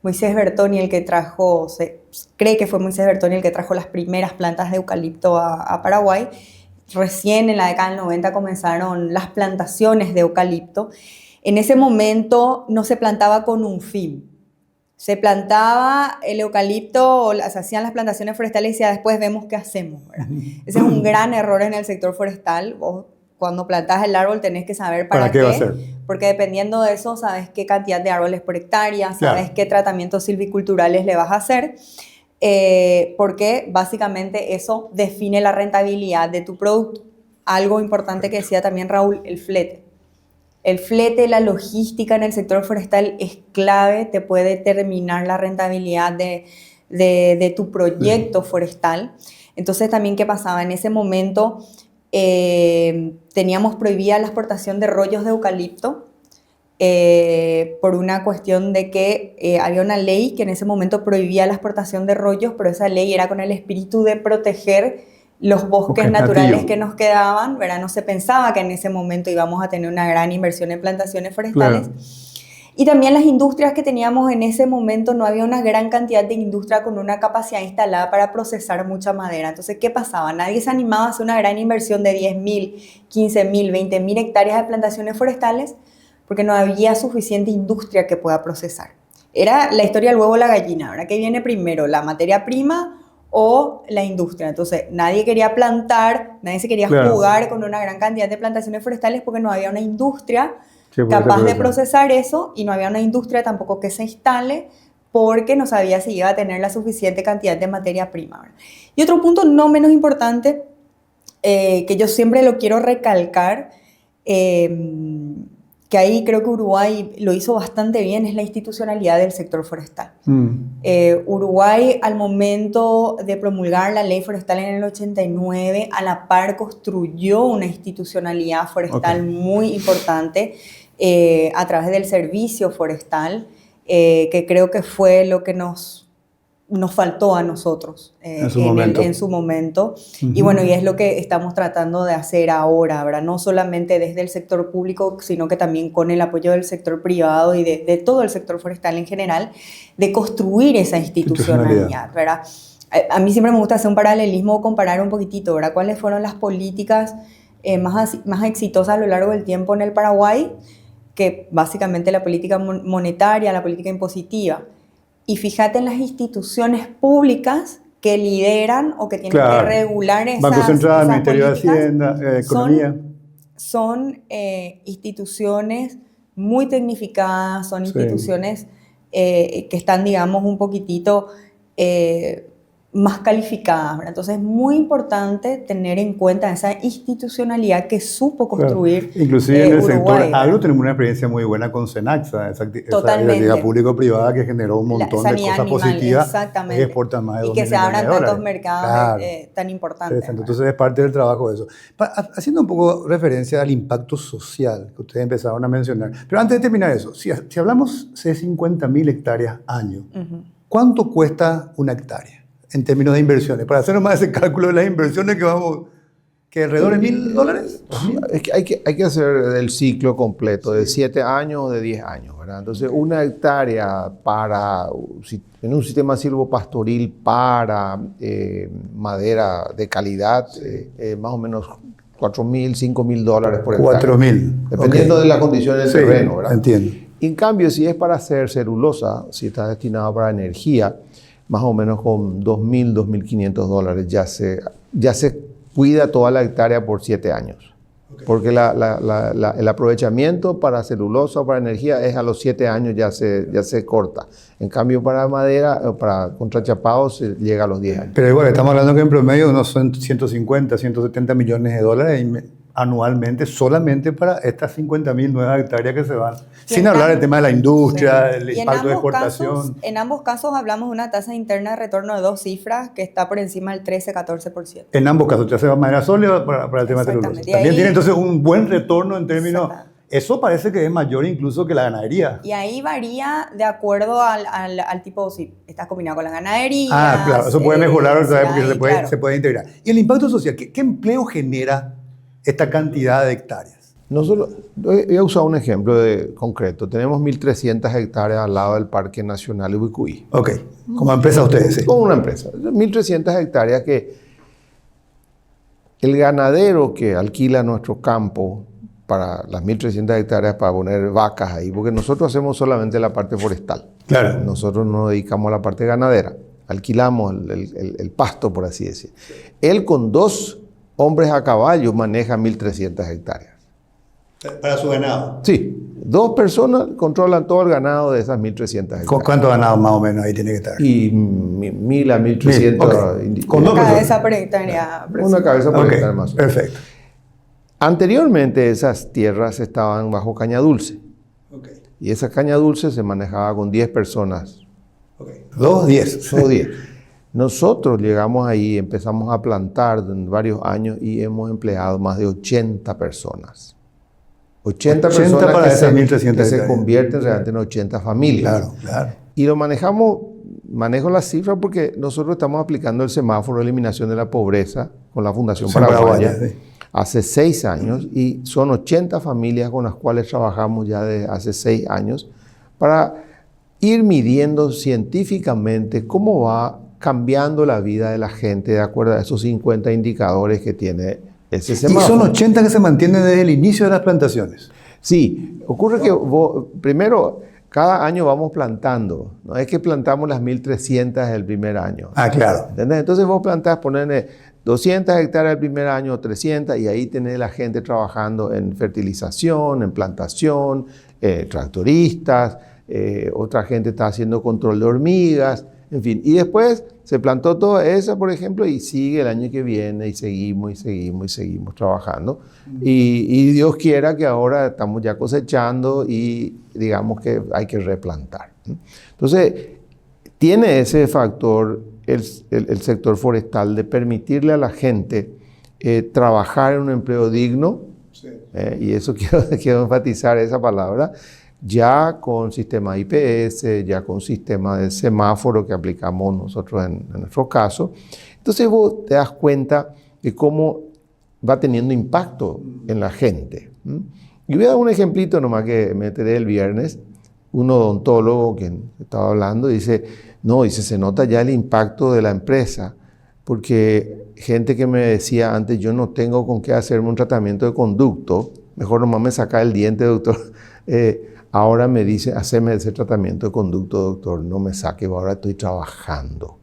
Moisés Bertoni el que trajo, se cree que fue Moisés Bertoni el que trajo las primeras plantas de eucalipto a Paraguay, recién en la década del 90 comenzaron las plantaciones de eucalipto. En ese momento no se plantaba con un fin. Se plantaba el eucalipto, se hacían las plantaciones forestales y ya después vemos qué hacemos, ¿verdad? Ese es un gran error en el sector forestal. Vos, cuando plantás el árbol tenés que saber para qué va a ser. Porque dependiendo de eso sabes qué cantidad de árboles por hectárea, sabes claro, qué tratamientos silviculturales le vas a hacer, porque básicamente eso define la rentabilidad de tu producto. Algo importante que decía también Raúl, el flete. El flete, la logística en el sector forestal es clave, te puede determinar la rentabilidad de tu proyecto forestal. Entonces también, ¿qué pasaba? En ese momento teníamos prohibida la exportación de rollos de eucalipto por una cuestión de que había una ley que en ese momento prohibía la exportación de rollos, pero esa ley era con el espíritu de proteger los bosques naturales nativos que nos quedaban, ¿verdad? No se pensaba que en ese momento íbamos a tener una gran inversión en plantaciones forestales. Claro. Y también las industrias que teníamos en ese momento, no había una gran cantidad de industria con una capacidad instalada para procesar mucha madera. Entonces, ¿qué pasaba? Nadie se animaba a hacer una gran inversión de 10.000, 15.000, 20.000 hectáreas de plantaciones forestales porque no había suficiente industria que pueda procesar. Era la historia del huevo o la gallina, ¿verdad? ¿Qué viene primero, la materia prima o la industria? Entonces, nadie quería plantar, nadie se quería Claro. jugar con una gran cantidad de plantaciones forestales porque no había una industria Sí, puede capaz ser de eso. procesar eso, y no había una industria tampoco que se instale porque no sabía si iba a tener la suficiente cantidad de materia prima, ¿verdad? Y otro punto no menos importante, que yo siempre lo quiero recalcar, que ahí creo que Uruguay lo hizo bastante bien, es la institucionalidad del sector forestal. Uruguay, al momento de promulgar la ley forestal en el 89, a la par construyó una institucionalidad forestal muy importante a través del servicio forestal, que creo que fue lo que nos faltó a nosotros En su momento. en su momento. Y bueno, y es lo que estamos tratando de hacer ahora, ¿verdad? No solamente desde el sector público, sino que también con el apoyo del sector privado y de todo el sector forestal en general, de construir esa institucionalidad, ¿verdad? A mí siempre me gusta hacer un paralelismo, comparar un poquitito, ¿verdad? ¿Cuáles fueron las políticas más exitosas a lo largo del tiempo en el Paraguay? Que básicamente la política monetaria, la política impositiva. Y fíjate en las instituciones públicas que lideran o que tienen que regular esas Banco Central, esas Ministerio de políticas. Hacienda, Economía. Son instituciones muy tecnificadas, son instituciones que están, digamos, un poquitito más calificadas, ¿verdad? Entonces es muy importante tener en cuenta esa institucionalidad que supo construir Inclusive en el Uruguay, sector agro tenemos una experiencia muy buena con Senaxa, esa iniciativa público-privada que generó un montón de cosas animal, positivas. Exactamente. Y exportan más de y 2 que se millones abran de dólares. tantos mercados Claro. tan importantes. Entonces es parte del trabajo de eso. Haciendo un poco referencia al impacto social que ustedes empezaron a mencionar. Pero antes de terminar eso, si hablamos de 50.000 hectáreas año, ¿cuánto cuesta una hectárea en términos de inversiones? Para hacer nomás ese cálculo de las inversiones que alrededor de $1.000. Es que hay que hacer el ciclo completo de 7 años o de 10 años, ¿verdad? Entonces, una hectárea en un sistema silvopastoril para madera de calidad, más o menos $4.000, $5.000 por hectárea. $4.000. Dependiendo de la condición del terreno, ¿verdad? Entiendo. En cambio, si es para hacer celulosa, si está destinado para energía, más o menos con $2.000, $2.500 ya se cuida toda la hectárea por 7 años. Porque el aprovechamiento para celulosa o para energía es a los 7 años ya se corta. En cambio, para madera, para contrachapado, se llega a los 10 años. Pero igual, estamos hablando que en promedio unos son 150, 170 millones de dólares anualmente solamente para estas 50.000 nuevas hectáreas que se van. Sin hablar del tema de la industria, el impacto de exportación. En ambos casos hablamos de una tasa interna de retorno de 2 cifras que está por encima del 13-14%. En ambos casos, ya sea madera sólida para el tema de celulosa. También tiene entonces un buen retorno en términos... Eso parece que es mayor incluso que la ganadería. Y ahí varía de acuerdo al tipo, si está combinado con la ganadería. Claro, eso puede mejorar otra vez porque claro. se puede integrar. ¿Y el impacto social? ¿Qué empleo genera esta cantidad de hectáreas? Nosotros, voy a usar un ejemplo concreto. Tenemos 1.300 hectáreas al lado del Parque Nacional Ubicuí. Ok, como empresa ustedes, sí. Como una empresa. 1.300 hectáreas que el ganadero que alquila nuestro campo para las 1.300 hectáreas para poner vacas ahí, porque nosotros hacemos solamente la parte forestal. Claro. Nosotros no nos dedicamos a la parte ganadera. Alquilamos el pasto, por así decir. Él con 2 hombres a caballo maneja 1.300 hectáreas. Para su ganado. Sí, 2 personas controlan todo el ganado de esas 1.300 hectáreas. ¿Cuánto ganado más o menos ahí tiene que estar? Y 1.000 a 1.300. Okay. Con 2 Una personas. cabeza por hectárea. Una cabeza por hectárea más o menos. Perfecto. Anteriormente esas tierras estaban bajo caña dulce. Okay. Y esa caña dulce se manejaba con 10 personas. Okay. 2, 10. O 10. Nosotros llegamos ahí, empezamos a plantar en varios años y hemos empleado más de 80 personas. 80 para personas esas que 1.300 se hectáreas. convierten realmente en 80 familias. Claro, claro. Y lo manejo las cifras porque nosotros estamos aplicando el semáforo de eliminación de la pobreza con la Fundación Paraguaya Sí. hace 6 años y son 80 familias con las cuales trabajamos ya desde hace 6 años para ir midiendo científicamente cómo va cambiando la vida de la gente de acuerdo a esos 50 indicadores que tiene ese Y semáforo. son 80 que se mantienen desde el inicio de las plantaciones. Sí, ocurre que primero, cada año vamos plantando. No es que plantamos las 1.300 el primer año. Ah, claro. ¿Entendés? Entonces vos plantás, ponerle 200 hectáreas el primer año, 300, y ahí tenés la gente trabajando en fertilización, en plantación, tractoristas, otra gente está haciendo control de hormigas, en fin. Y después se plantó toda esa, por ejemplo, y sigue el año que viene, y seguimos trabajando. Y Dios quiera que ahora estamos ya cosechando y digamos que hay que replantar. Entonces, tiene ese factor el sector forestal de permitirle a la gente trabajar en un empleo digno, y eso quiero enfatizar esa palabra, ya con sistema IPS, ya con sistema de semáforo que aplicamos nosotros en nuestro caso. Entonces vos te das cuenta de cómo va teniendo impacto en la gente. Y voy a dar un ejemplito nomás que me enteré el viernes. Un odontólogo que estaba hablando dice, se nota ya el impacto de la empresa, porque gente que me decía antes, yo no tengo con qué hacerme un tratamiento de conducto, mejor nomás me saca el diente, doctor. Ahora me dice, haceme ese tratamiento de conducto, doctor, no me saque, ahora estoy trabajando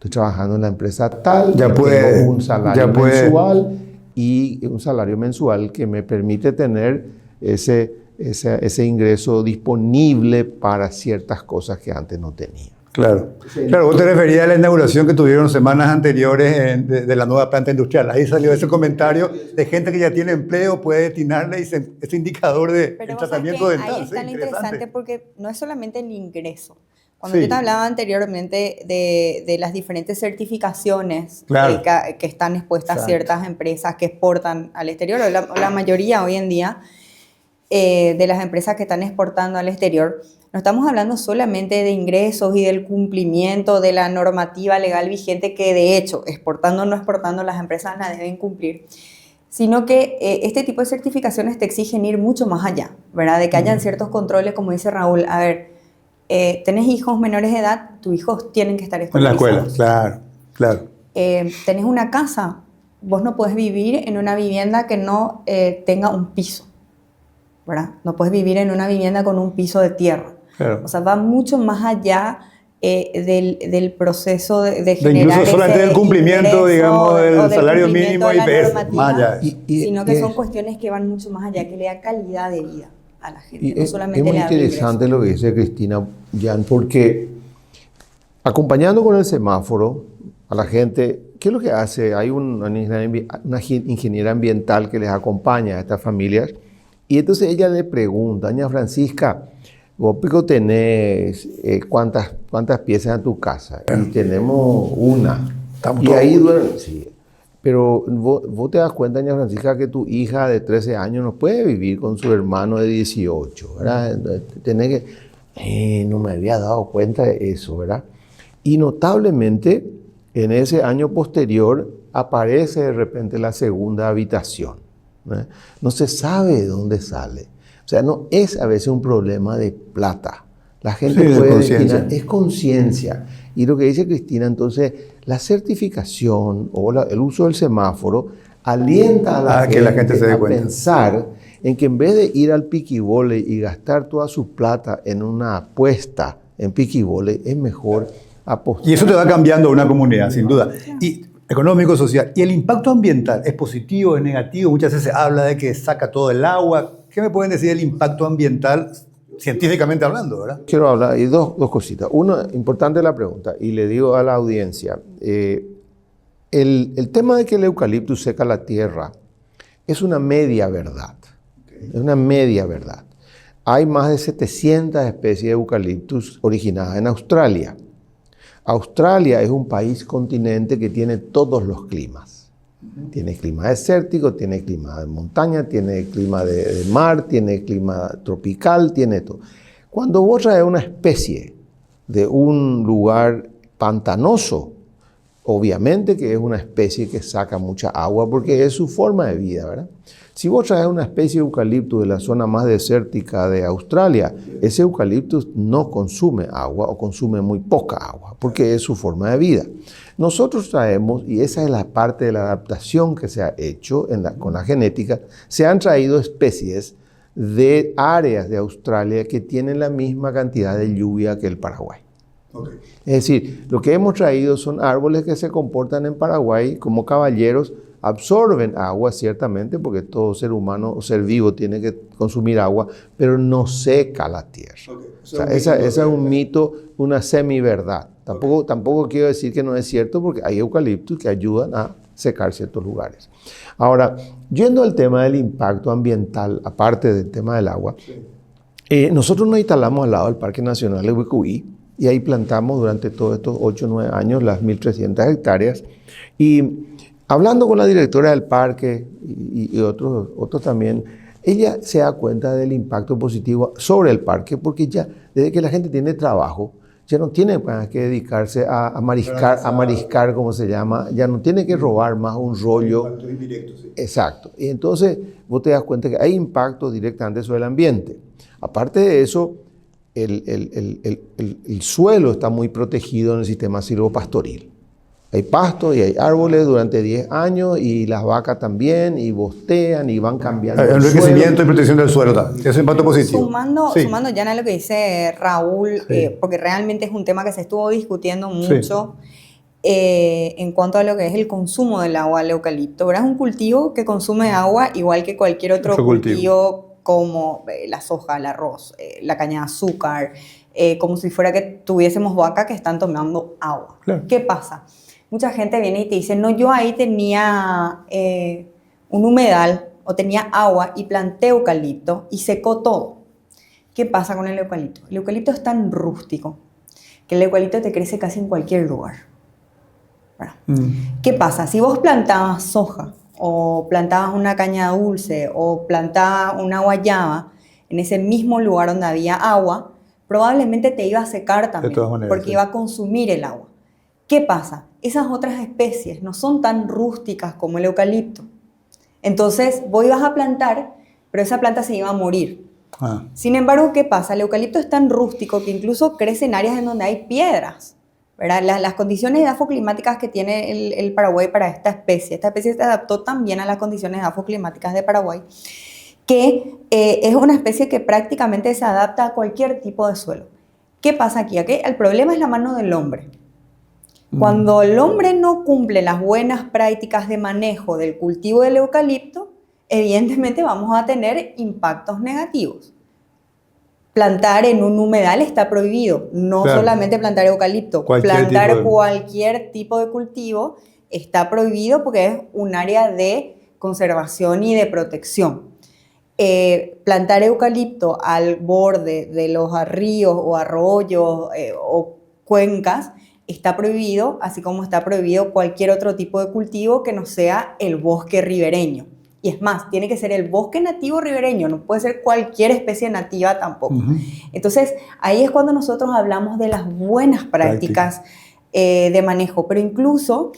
en la empresa tal, Ya puede, tengo un salario mensual y un salario mensual que me permite tener ese ingreso disponible para ciertas cosas que antes no tenía. Claro. Claro, vos te referías a la inauguración que tuvieron semanas anteriores de la nueva planta industrial. Ahí salió ese comentario de gente que ya tiene empleo, puede destinarle ese indicador de Pero tratamiento dental. ahí es tan Sí, interesante porque no es solamente el ingreso. Cuando Sí. yo te hablaba anteriormente de las diferentes certificaciones Claro. que están expuestas Exacto. a ciertas empresas que exportan al exterior, o la mayoría hoy en día de las empresas que están exportando al exterior, no estamos hablando solamente de ingresos y del cumplimiento de la normativa legal vigente que de hecho, exportando o no exportando, las empresas la deben cumplir, sino que este tipo de certificaciones te exigen ir mucho más allá, ¿verdad? De que hayan ciertos controles, como dice Raúl, a ver, tenés hijos menores de edad, tus hijos tienen que estar En la escolarizados. escuela, claro. Tenés una casa, vos no podés vivir en una vivienda que no tenga un piso, ¿verdad? No puedes vivir en una vivienda con un piso de tierra. Claro. O sea, va mucho más allá del proceso de generar incluso solamente del cumplimiento, ingreso, digamos, del o salario cumplimiento mínimo de la IPS. normativa, Más allá. sino que son cuestiones que van mucho más allá, que le da calidad de vida a la gente. Y No es solamente muy le da interesante lo que dice Cristina, Jan, porque acompañando con el semáforo a la gente, ¿qué es lo que hace? Hay una ingeniera ambiental que les acompaña a estas familias y entonces ella le pregunta, doña Francisca, vos pico tenés cuántas piezas en tu casa y tenemos una. Estamos Y todos ahí duermen, sí. Pero vos te das cuenta, doña Francisca, que tu hija de 13 años no puede vivir con su hermano de 18, ¿verdad? Tenés que... no me había dado cuenta de eso, ¿verdad? Y notablemente, en ese año posterior, aparece de repente la segunda habitación. No se sabe de dónde sale. O sea, no es a veces un problema de plata. La gente Sí, puede conciencia. destinar, es conciencia. Y lo que dice Cristina, entonces, la certificación o el uso del semáforo alienta a que la gente se dé a cuenta. pensar en que en vez de ir al piquibole y gastar toda su plata en una apuesta en piquibole, es mejor apostar. Y eso te va cambiando una comunidad, sin duda. Y económico, social. ¿Y el impacto ambiental es positivo, es negativo? Muchas veces se habla de que saca todo el agua. ¿Qué me pueden decir del impacto ambiental científicamente hablando, verdad? Quiero hablar de dos cositas. Uno, importante la pregunta, y le digo a la audiencia, el tema de que el eucaliptus seca la tierra es una media verdad. Es una media verdad. Hay más de 700 especies de eucaliptus originadas en Australia. Australia es un país continente que tiene todos los climas. Tiene clima desértico, tiene clima de montaña, tiene clima de mar, tiene clima tropical, tiene todo. Cuando vos traes una especie de un lugar pantanoso, obviamente que es una especie que saca mucha agua porque es su forma de vida, ¿verdad? Si vos traes una especie de eucalipto de la zona más desértica de Australia, ese eucalipto no consume agua o consume muy poca agua porque es su forma de vida. Nosotros traemos, y esa es la parte de la adaptación que se ha hecho con la genética, se han traído especies de áreas de Australia que tienen la misma cantidad de lluvia que el Paraguay. Okay. Es decir, lo que hemos traído son árboles que se comportan en Paraguay como caballeros, absorben agua ciertamente, porque todo ser humano o ser vivo tiene que consumir agua, pero no seca la tierra. Okay. O sea, esa es un mito, una semiverdad. Tampoco quiero decir que no es cierto, porque hay eucaliptos que ayudan a secar ciertos lugares. Ahora, yendo al tema del impacto ambiental, aparte del tema del agua, nosotros nos instalamos al lado del Parque Nacional de Huicuí, y ahí plantamos durante todos estos 8 o 9 años las 1.300 hectáreas. Y hablando con la directora del parque y otros también, ella se da cuenta del impacto positivo sobre el parque, porque ya desde que la gente tiene trabajo, ya no tiene que dedicarse a mariscar, como se llama, ya no tiene que robar más un rollo. Impacto indirecto, sí. Exacto. Y entonces vos te das cuenta que hay impacto directamente sobre el ambiente. Aparte de eso, el suelo está muy protegido en el sistema silvopastoril. Hay pastos y hay árboles durante 10 años y las vacas también, y bostean y van cambiando. Enriquecimiento y protección del suelo, es un impacto positivo. Sumando ya a lo que dice Raúl, porque realmente es un tema que se estuvo discutiendo mucho en cuanto a lo que es el consumo del agua del eucalipto. ¿Verdad? Es un cultivo que consume agua igual que cualquier otro cultivo como la soja, el arroz, la caña de azúcar, como si fuera que tuviésemos vacas que están tomando agua. Claro. ¿Qué pasa? Mucha gente viene y te dice, no, yo ahí tenía un humedal o tenía agua y planté eucalipto y secó todo. ¿Qué pasa con el eucalipto? El eucalipto es tan rústico que el eucalipto te crece casi en cualquier lugar. ¿Qué pasa? Si vos plantabas soja o plantabas una caña dulce o plantabas una guayaba en ese mismo lugar donde había agua, probablemente te iba a secar también, de todas maneras, porque iba a consumir el agua. ¿Qué pasa? Esas otras especies no son tan rústicas como el eucalipto. Entonces, vos ibas a plantar, pero esa planta se iba a morir. Sin embargo, ¿qué pasa? El eucalipto es tan rústico que incluso crece en áreas en donde hay piedras, ¿verdad? Las condiciones edafoclimáticas que tiene el Paraguay para esta especie se adaptó también a las condiciones edafoclimáticas de Paraguay, que es una especie que prácticamente se adapta a cualquier tipo de suelo. ¿Qué pasa aquí? Aquí el problema es la mano del hombre. Cuando el hombre no cumple las buenas prácticas de manejo del cultivo del eucalipto, evidentemente vamos a tener impactos negativos. Plantar en un humedal está prohibido, no solamente plantar eucalipto, cualquier tipo de cultivo está prohibido porque es un área de conservación y de protección. Plantar eucalipto al borde de los ríos o arroyos o cuencas está prohibido, así como está prohibido cualquier otro tipo de cultivo que no sea el bosque ribereño. Y es más, tiene que ser el bosque nativo ribereño, no puede ser cualquier especie nativa tampoco. Entonces, ahí es cuando nosotros hablamos de las buenas prácticas de manejo, pero incluso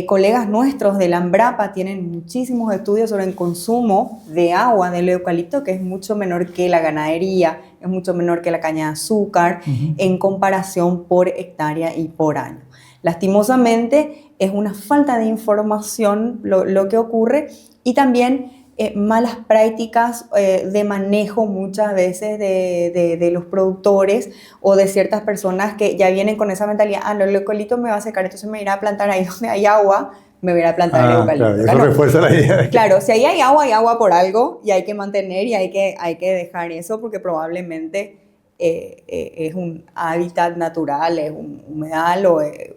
colegas nuestros de la Embrapa tienen muchísimos estudios sobre el consumo de agua del eucalipto, que es mucho menor que la ganadería, es mucho menor que la caña de azúcar, en comparación por hectárea y por año. Lastimosamente, es una falta de información lo que ocurre, y también malas prácticas de manejo muchas veces de los productores o de ciertas personas que ya vienen con esa mentalidad, no, el eucalipto me va a secar, entonces me irá a plantar ahí donde hay agua, me voy a ir a plantar el eucalipto. Claro, eso refuerza la idea. Claro, si ahí hay agua por algo, y hay que mantener y hay que dejar eso, porque probablemente es un hábitat natural, es un humedal o es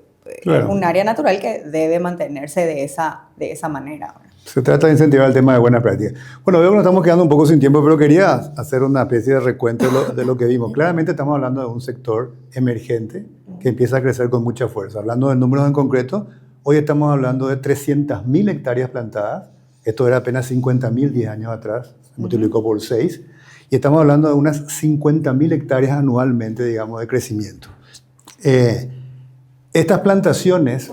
un área natural que debe mantenerse de esa manera. Se trata de incentivar el tema de buena práctica. Bueno, veo que nos estamos quedando un poco sin tiempo, pero quería hacer una especie de recuento de lo que vimos. Claramente estamos hablando de un sector emergente que empieza a crecer con mucha fuerza. Hablando de números en concreto, Hoy estamos hablando de 300.000 hectáreas plantadas. Esto era apenas 50.000 10 años atrás, se multiplicó por 6. Y estamos hablando de unas 50.000 hectáreas anualmente, digamos, de crecimiento. Estas plantaciones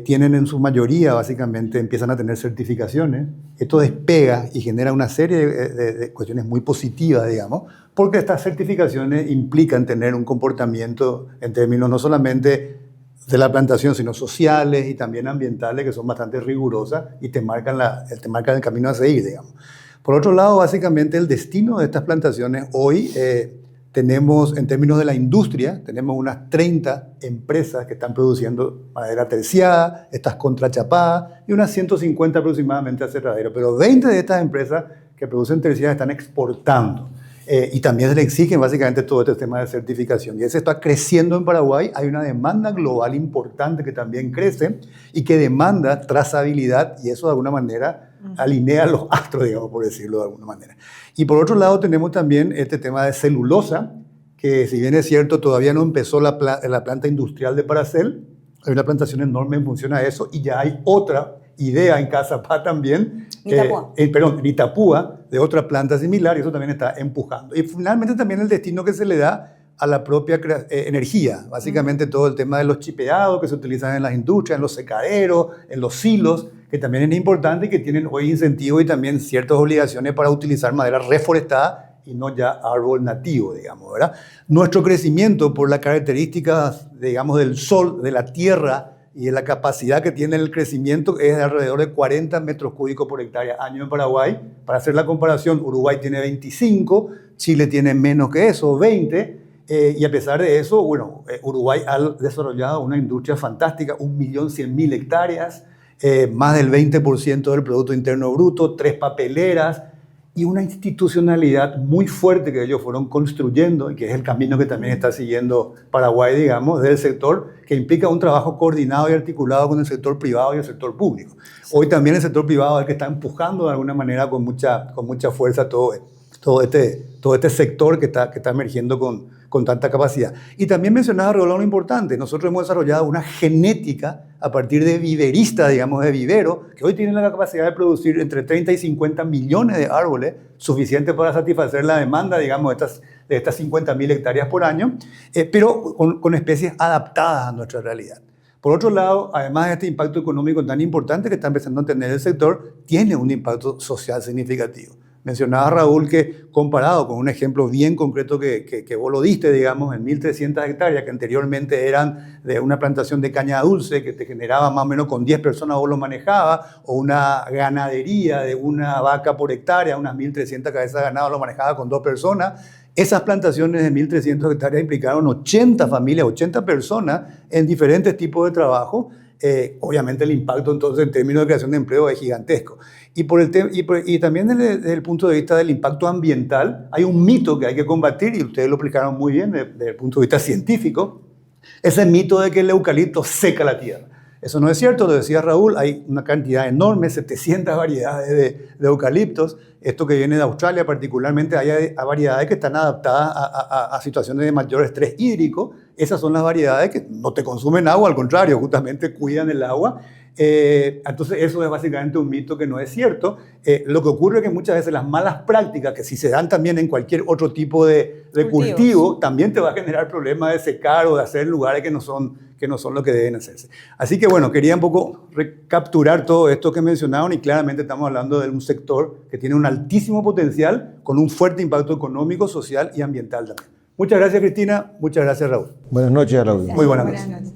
tienen en su mayoría, básicamente, empiezan a tener certificaciones. Esto despega y genera una serie de cuestiones muy positivas, digamos, porque estas certificaciones implican tener un comportamiento en términos no solamente de la plantación, sino sociales y también ambientales, que son bastante rigurosas y te marcan el camino a seguir, digamos. Por otro lado, básicamente el destino de estas plantaciones hoy tenemos, en términos de la industria, tenemos unas 30 empresas que están produciendo madera terciada, estas contrachapadas y unas 150 aproximadamente aserraderos. Pero 20 de estas empresas que producen terciada están exportando. Y también se le exigen básicamente todo este tema de certificación. Y eso está creciendo en Paraguay. Hay una demanda global importante que también crece y que demanda trazabilidad, y eso de alguna manera alinea los astros, digamos, por decirlo de alguna manera. Y por otro lado tenemos también este tema de celulosa, que si bien es cierto todavía no empezó la planta industrial de Paracel, hay una plantación enorme en función a eso, y ya hay otra idea en Cazapá también, en Itapúa, de otra planta similar, y eso también está empujando. Y finalmente también el destino que se le da a la propia energía, básicamente todo el tema de los chipeados que se utilizan en las industrias, en los secaderos, en los silos, que también es importante y que tienen hoy incentivos y también ciertas obligaciones para utilizar madera reforestada y no ya árbol nativo, digamos, ¿verdad? Nuestro crecimiento por las características, digamos, del sol, de la tierra y de la capacidad que tiene el crecimiento es de alrededor de 40 metros cúbicos por hectárea año en Paraguay. Para hacer la comparación, Uruguay tiene 25, Chile tiene menos que eso, 20, y a pesar de eso, bueno, Uruguay ha desarrollado una industria fantástica, 1.100.000 hectáreas, más del 20% del Producto Interno Bruto, 3 papeleras y una institucionalidad muy fuerte que ellos fueron construyendo y que es el camino que también está siguiendo Paraguay, digamos, del sector, que implica un trabajo coordinado y articulado con el sector privado y el sector público. Hoy también el sector privado es el que está empujando de alguna manera con mucha fuerza todo este sector que está emergiendo con tanta capacidad. Y también mencionaba Raúl algo importante. Nosotros hemos desarrollado una genética a partir de viveristas, digamos, de vivero, que hoy tienen la capacidad de producir entre 30 y 50 millones de árboles, suficiente para satisfacer la demanda, digamos, de estas 50.000 hectáreas por año, pero con especies adaptadas a nuestra realidad. Por otro lado, además de este impacto económico tan importante que está empezando a tener el sector, tiene un impacto social significativo. Mencionaba Raúl que comparado con un ejemplo bien concreto que vos lo diste, digamos, en 1.300 hectáreas que anteriormente eran de una plantación de caña dulce que te generaba más o menos con 10 personas vos lo manejabas, o una ganadería de una vaca por hectárea, unas 1.300 cabezas de ganado lo manejaba con 2 personas. Esas plantaciones de 1.300 hectáreas implicaron 80 familias, 80 personas en diferentes tipos de trabajo. Obviamente el impacto entonces en términos de creación de empleo es gigantesco. Y también desde el punto de vista del impacto ambiental, hay un mito que hay que combatir, y ustedes lo explicaron muy bien desde el punto de vista científico, ese mito de que el eucalipto seca la tierra. Eso no es cierto, lo decía Raúl, hay una cantidad enorme, 700 variedades de eucaliptos. Esto que viene de Australia particularmente, hay variedades que están adaptadas a situaciones de mayor estrés hídrico. Esas son las variedades que no te consumen agua, al contrario, justamente cuidan el agua. Entonces eso es básicamente un mito que no es cierto. Lo que ocurre es que muchas veces las malas prácticas, que si se dan también en cualquier otro tipo de cultivo, también te va a generar problemas de secar o de hacer lugares que no son lo que deben hacerse. Así que bueno, quería un poco recapturar todo esto que mencionaron, y claramente estamos hablando de un sector que tiene un altísimo potencial con un fuerte impacto económico, social y ambiental también. Muchas gracias, Cristina. Muchas gracias, Raúl. Buenas noches, Raúl. Muy buenas noches.